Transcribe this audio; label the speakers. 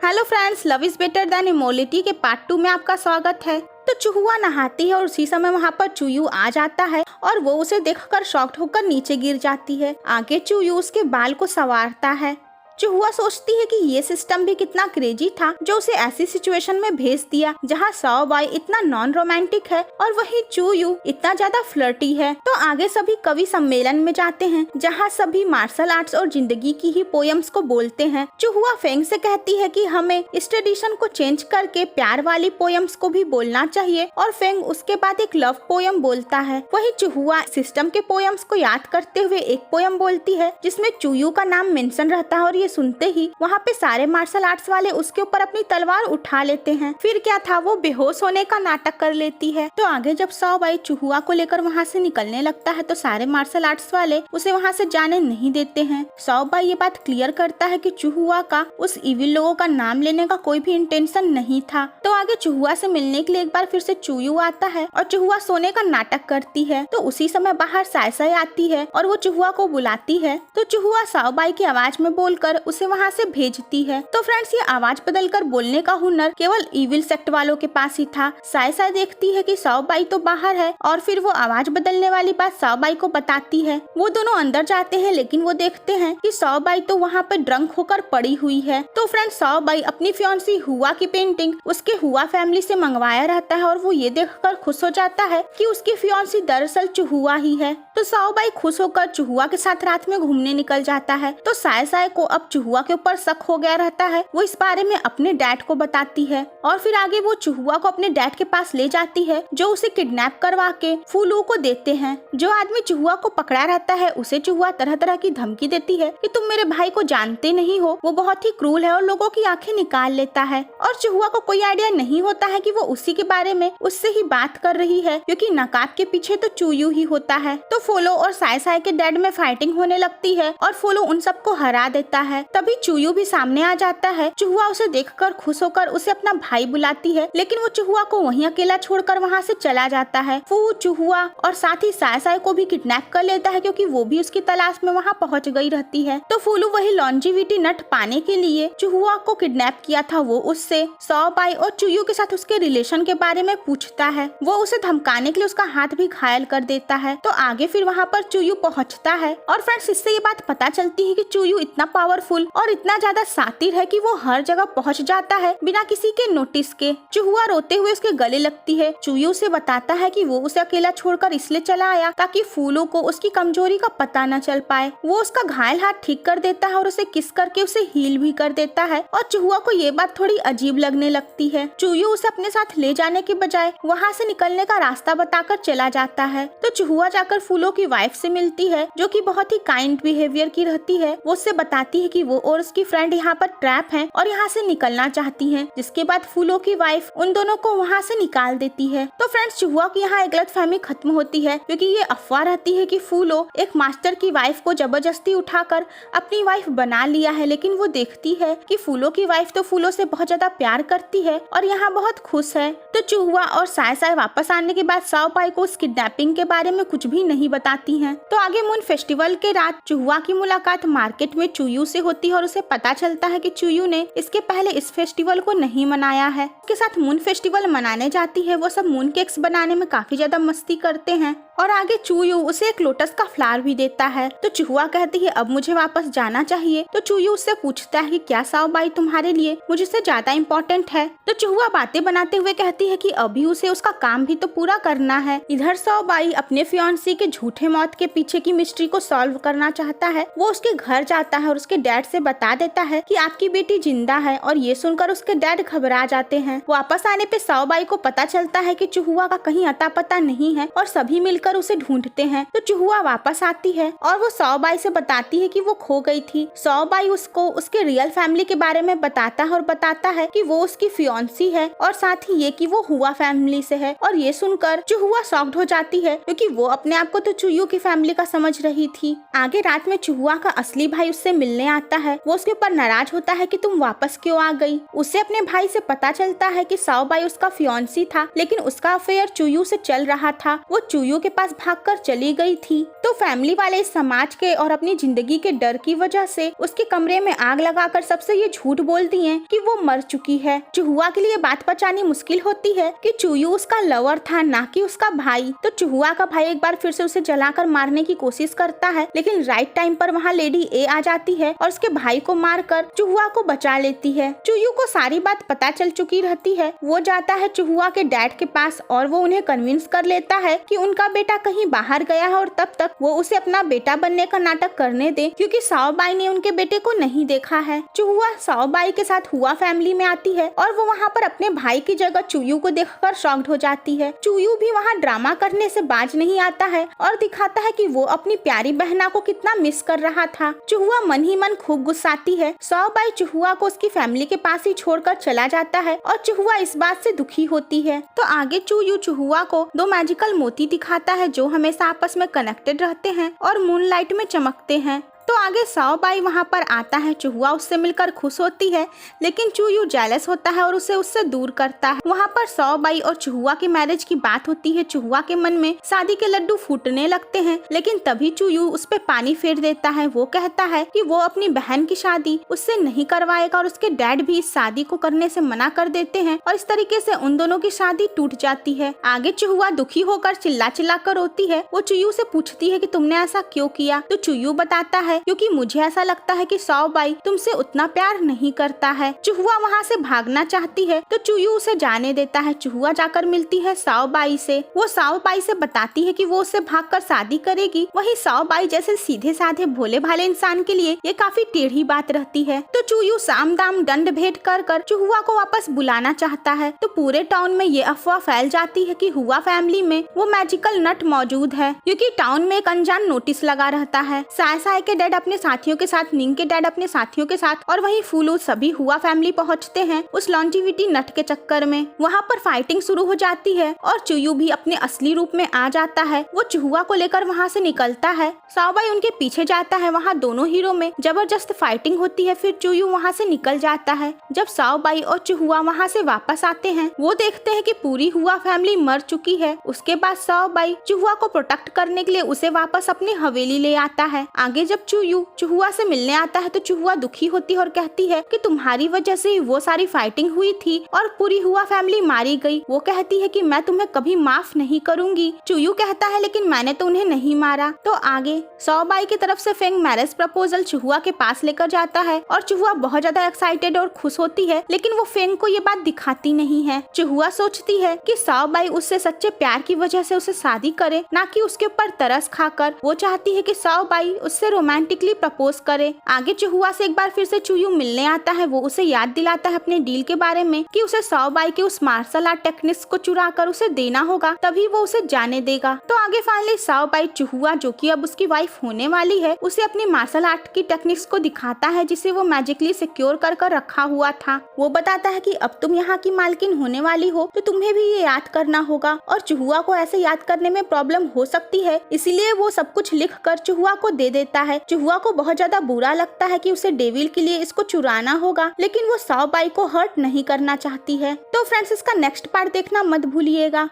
Speaker 1: Hello friends, love is better than immortality के part 2 में आपका स्वागत है। तो चूहुआ नहाती है और उसी समय वहाँ पर चूयू आ जाता है और वो उसे देखकर शॉक्ड होकर नीचे गिर जाती है। आगे चूयू उसके बाल को संवारता है। चूहुआ सोचती है कि ये सिस्टम भी कितना क्रेजी था जो उसे ऐसी सिचुएशन में भेज दिया जहाँ साओ बाई इतना नॉन रोमांटिक है और वही चूयू इतना ज्यादा फ्लर्टी है। तो आगे सभी कवि सम्मेलन में जाते हैं जहाँ सभी मार्शल आर्ट्स और जिंदगी की ही पोयम्स को बोलते हैं। चूहुआ फेंग से कहती है कि हमें इस ट्रेडिशन को चेंज करके प्यार वाली पोयम्स को भी बोलना चाहिए और फेंग उसके बाद एक लव पोयम बोलता है। वही चूहुआ सिस्टम के पोयम्स को याद करते हुए एक पोयम बोलती है जिसमें चूयू का नाम मेंशन रहता है और ये सुनते ही वहाँ पे सारे मार्शल आर्ट्स वाले उसके ऊपर अपनी तलवार उठा लेते हैं। फिर क्या था, वो बेहोश होने का नाटक कर लेती है। तो आगे जब साओ बाई चूहुआ को लेकर वहाँ से निकलने लगता है तो सारे मार्शल आर्ट्स वाले उसे वहाँ से जाने नहीं देते हैं। साओ बाई ये बात क्लियर करता है कि चूहुआ का उस इविल लोगों का नाम लेने का कोई भी इंटेंशन नहीं था। तो आगे चूहुआ से मिलने के लिए एक बार फिर से चूयू आता है और चूहुआ सोने का नाटक करती है। तो उसी समय बाहर साय आती है और वो चूहुआ को बुलाती है। तो चूहुआ साओ बाई की आवाज में बोलकर उसे वहाँ से भेजती है। तो फ्रेंड्स, ये आवाज बदलकर बोलने का हुनर केवल इविल सेक्ट वालों के पास ही था। साय देखती है कि साओ बाई तो बाहर है और फिर वो आवाज बदलने वाली बात साओ बाई को बताती है। वो दोनों अंदर जाते हैं लेकिन वो देखते हैं कि साओ बाई तो वहाँ पे ड्रंक होकर पड़ी हुई है। तो फ्रेंड्स, साओ बाई अपनी फियांसी हुआ की पेंटिंग उसके हुआ फैमिली से मंगवाया रहता है और वो ये देखकर खुश हो जाता है कि उसकी फियांसी दरअसल चूहुआ ही है। तो साओ बाई खुश होकर चूहुआ के साथ रात में घूमने निकल जाता है। तो साय को अब चूहुआ के ऊपर शक हो गया रहता है। वो इस बारे में अपने डैड को बताती है और फिर आगे वो चूहुआ को अपने डैड के पास ले जाती है जो उसे किडनैप करवा के फूलू को देते हैं। जो आदमी चूहुआ को पकड़ा रहता है उसे चूहुआ तरह तरह की धमकी देती है कि तुम मेरे भाई को जानते नहीं हो, वो बहुत ही क्रूर है और लोगों की आंखें निकाल लेता है। और चूहुआ को कोई आइडिया नहीं होता है कि वो उसी के बारे में उससे ही बात कर रही है क्योंकि नकाब के पीछे तो चूयू ही होता है। तो फोलो और साय के डैड में फाइटिंग होने लगती है और फोलो उन सबको हरा देता है। तभी चूयू भी सामने आ जाता है। चूहुआ उसे देखकर खुश होकर उसे अपना भाई बुलाती है लेकिन वो चूहुआ को वहीं अकेला छोड़कर वहाँ से चला जाता है। वो चूहुआ और साथ ही साय को भी किडनैप कर लेता है क्योंकि वो भी उसकी तलाश में वहाँ पहुँच गई रहती है। तो फूलू वही लॉन्जिविटी नट पाने के लिए चूहुआ को किडनैप किया था, वो उससे साओ बाई और चूयू के साथ उसके रिलेशन के बारे में पूछता है। वो उसे धमकाने के लिए उसका हाथ भी घायल कर देता है। तो आगे फिर वहाँ पर चूयू पहुँचता है और फ्रेंड्स, इससे ये बात पता चलती है कि चूयू इतना पावरफुल और इतना ज्यादा सातिर है कि वो हर जगह पहुंच जाता है बिना किसी के नोटिस के। चूहुआ रोते हुए उसके गले लगती है। चूयू से बताता है कि वो उसे अकेला छोड़कर इसलिए चला आया ताकि फूलों को उसकी कमजोरी का पता न चल पाए। वो उसका घायल हाथ ठीक कर देता है और उसे किस करके उसे हील भी कर देता है। और चूहुआ को ये बात थोड़ी अजीब लगने लगती है। चूयू उसे अपने साथ ले जाने के बजाय वहाँ से निकलने का रास्ता बताकर चला जाता है। तो चूहुआ जाकर फूलों की वाइफ से मिलती है जो कि बहुत ही काइंड बिहेवियर की रहती है। वो उससे बताती है कि वो और उसकी फ्रेंड यहाँ पर ट्रैप हैं और यहाँ से निकलना चाहती हैं। जिसके बाद फूलों की वाइफ उन दोनों को वहाँ से निकाल देती है। तो फ्रेंड्स, चूहुआ की यहाँ एक गलतफहमी खत्म होती है क्योंकि ये अफवाह रहती है कि फूलो एक मास्टर की वाइफ को जबरदस्ती उठाकर अपनी वाइफ बना लिया है, लेकिन वो देखती है कि फूलों की वाइफ तो फूलों से बहुत ज्यादा प्यार करती है और यहाँ बहुत खुश है। तो चूहुआ और साय वापस आने के बाद साओ बाई को उस किडनैपिंग के बारे में कुछ भी नहीं बताती हैं। तो आगे मून फेस्टिवल के रात चूहुआ की मुलाकात मार्केट में चूयू से होती है और उसे पता चलता है कि चूयू ने इसके पहले इस फेस्टिवल को नहीं मनाया है। उसके साथ मून फेस्टिवल मनाने जाती है। वो सब मून केक्स बनाने में काफी ज्यादा मस्ती करते हैं और आगे चूयू उसे एक लोटस का फ्लावर भी देता है। तो चूहुआ कहती है अब मुझे वापस जाना चाहिए। तो चूयू उससे पूछता है कि क्या साओ बाई तुम्हारे लिए मुझसे ज्यादा इम्पोर्टेंट है। तो चूहुआ बातें बनाते हुए कहती है कि अभी उसे उसका काम भी तो पूरा करना है। इधर साओ बाई अपने फियांसी के झूठे मौत के पीछे की मिस्ट्री को सॉल्व करना चाहता है। वो उसके घर जाता है और उसके डैड से बता देता है कि आपकी बेटी जिंदा है और ये सुनकर उसके डैड घबरा जाते हैं। वापस आने पे साओ बाई को पता चलता है कि चूहुआ का कहीं अता पता नहीं है और सभी मिलकर उसे ढूंढते हैं। तो चूहुआ वापस आती है और वो साओ बाई से बताती है कि वो खो गई थी। साओ बाई उसको उसके रियल फैमिली के बारे में बताता है और बताता है कि वो उसकी फियांसी है और साथ ही ये कि वो हुआ फैमिली से है। और ये सुनकर चूहुआ शॉक्ड हो जाती है क्योंकि वो अपने आप को तो चूयू की फैमिली का समझ रही थी। आगे रात में चूहुआ का असली भाई उससे मिलने आता है। वो उसके ऊपर नाराज होता है कि तुम वापस क्यों आ गई। उसे अपने भाई से पता चलता है कि साओ बाई उसका फियांसी था लेकिन उसका अफेयर चूयू से चल रहा था। वो चूयू के पास भागकर चली गई थी। तो फैमिली वाले इस समाज के और अपनी जिंदगी के डर की वजह से उसके कमरे में आग लगाकर सबसे ये झूठ बोलती हैं कि वो मर चुकी है। चुहुआ के लिए बात पचानी मुश्किल होती है कि चुयू उसका लवर था, ना कि उसका भाई। तो चुहुआ का भाई एक बार फिर से उसे जलाकर मारने की कोशिश करता है, लेकिन राइट टाइम पर वहाँ लेडी ए आ जाती है और उसके भाई को मारकर चुहुआ को बचा लेती है। चुयू को सारी बात पता चल चुकी रहती है। वो जाता है चुहुआ के डैड के पास और वो उन्हें कन्विंस कर लेता है कि उनका बेटा कहीं बाहर गया है और तब तक वो उसे अपना बेटा बनने का नाटक करने दे, क्योंकि साओबाई ने उनके बेटे को नहीं देखा है। चुहुआ साओबाई के साथ हुआ फैमिली में आती है और वो वहाँ पर अपने भाई की जगह चुयू को देखकर शॉक्ड हो जाती है। चुयू भी वहाँ ड्रामा करने से बाज नहीं आता है और दिखाता है कि वो अपनी प्यारी बहना को कितना मिस कर रहा था। चुहुआ मन ही मन खूब गुस्साती है। साओबाई चुहुआ को उसकी फैमिली के पास ही छोड़कर चला जाता है और चुहुआ इस बात से दुखी होती है। तो आगे चुयू चुहुआ को 2 मैजिकल मोती दिखाता है जो हमेशा आपस में कनेक्टेड रहते हैं और मूनलाइट में चमकते हैं। तो आगे साओबाई वहाँ पर आता है। चुहुआ उससे मिलकर खुश होती है, लेकिन चुयू जेलस होता है और उसे उससे दूर करता है। वहाँ पर साओबाई और चुहुआ की मैरिज की बात होती है। चुहुआ के मन में शादी के लड्डू फूटने लगते हैं, लेकिन तभी चुयू उस पे पानी फेर देता है। वो कहता है कि वो अपनी बहन की शादी उससे नहीं करवाएगा और उसके डैड भी इस शादी को करने से मना कर देते हैं और इस तरीके से उन दोनों की शादी टूट जाती है। आगे चुहुआ दुखी होकर चिल्ला चिल्ला कर रोती है। वो चुयू से पूछती है कि तुमने ऐसा क्यों किया। तो चुयू बताता है क्योंकि मुझे ऐसा लगता है कि साओबाई तुमसे उतना प्यार नहीं करता है। चुहुआ वहाँ से भागना चाहती है तो चुयू उसे जाने देता है। चुहुआ जाकर मिलती है साओबाई से। वो साओबाई से बताती है कि वो उससे भागकर शादी करेगी। वहीं साओबाई जैसे सीधे साधे भोले भाले इंसान के लिए ये काफी टेढ़ी बात रहती है। तो चुयू साम दाम दंड भेंट कर चुहुआ को वापस बुलाना चाहता है। तो पूरे टाउन में ये अफवाह फैल जाती है कि हुआ फैमिली में वो मैजिकल नट मौजूद है, क्योंकि टाउन में एक अनजान नोटिस लगा रहता है। साय साय के डैड अपने साथियों के साथ, निंग के डैड अपने साथियों के साथ और वहीं फूलू सभी हुआ फैमिली पहुंचते हैं उस लॉन्जिविटी नट के चक्कर में। वहाँ पर फाइटिंग शुरू हो जाती है और चुयू भी अपने असली रूप में आ जाता है। वो चुहुआ को लेकर वहाँ से निकलता है। साओबाई उनके पीछे जाता है। वहाँ दोनों हीरो में जबरदस्त फाइटिंग होती है। फिर चुयू वहाँ से निकल जाता है। जब साओबाई और चुहुआ वहाँ से वापस आते हैं, वो देखते हैं कि पूरी हुआ फैमिली मर चुकी है। उसके बाद साओबाई चुहुआ को प्रोटेक्ट करने के लिए उसे वापस अपनी हवेली ले आता है। आगे जब चुयू चुहुआ से मिलने आता है तो चुहुआ दुखी होती है और कहती है कि तुम्हारी वजह से वो सारी फाइटिंग हुई थी और पूरी हुआ फैमिली मारी गई। वो कहती है कि मैं तुम्हें कभी माफ नहीं करूंगी। चुयू कहता है लेकिन मैंने तो उन्हें नहीं मारा। तो आगे साओबाई की तरफ से फेंग मैरिज प्रपोजल चुहुआ के पास लेकर जाता है और चुहुआ बहुत ज्यादा एक्साइटेड और खुश होती है, लेकिन वो फेंग को ये बात दिखाती नहीं है। चुहुआ सोचती है कि साओबाई उससे सच्चे प्यार की वजह से उसे शादी करे, ना कि उसके ऊपर तरस खाकर। वो चाहती है कि साओबाई उससे रोमांटिकली प्रपोज करे। आगे चुहुआ से एक बार फिर से चुयू मिलने आता है। वो उसे याद दिलाता है अपने डील के बारे में कि उसे साओबाई के उस मार्शल आर्ट टेक्निक्स को चुरा कर उसे देना होगा, तभी वो उसे जाने देगा। तो आगे फाइनली साओबाई चुहुआ, जो कि अब उसकी वाइफ होने वाली है, उसे अपनी मार्शल आर्ट की टेक्निक्स को दिखाता है जिसे वो मैजिकली सिक्योर कर रखा हुआ था। वो बताता है कि अब तुम यहाँ की मालकिन होने वाली हो तो तुम्हें भी ये याद करना होगा और चुहुआ को ऐसे याद करने में प्रॉब्लम हो सकती है, इसीलिए वो सब कुछ लिख कर चुहुआ को दे देता है। चुहुआ को बहुत ज्यादा बुरा लगता है कि उसे डेविल के लिए इसको चुराना होगा, लेकिन वो साओबाई को हर्ट नहीं करना चाहती है। तो फ्रेंड्स, इसका नेक्स्ट पार्ट देखना मत भूलिएगा।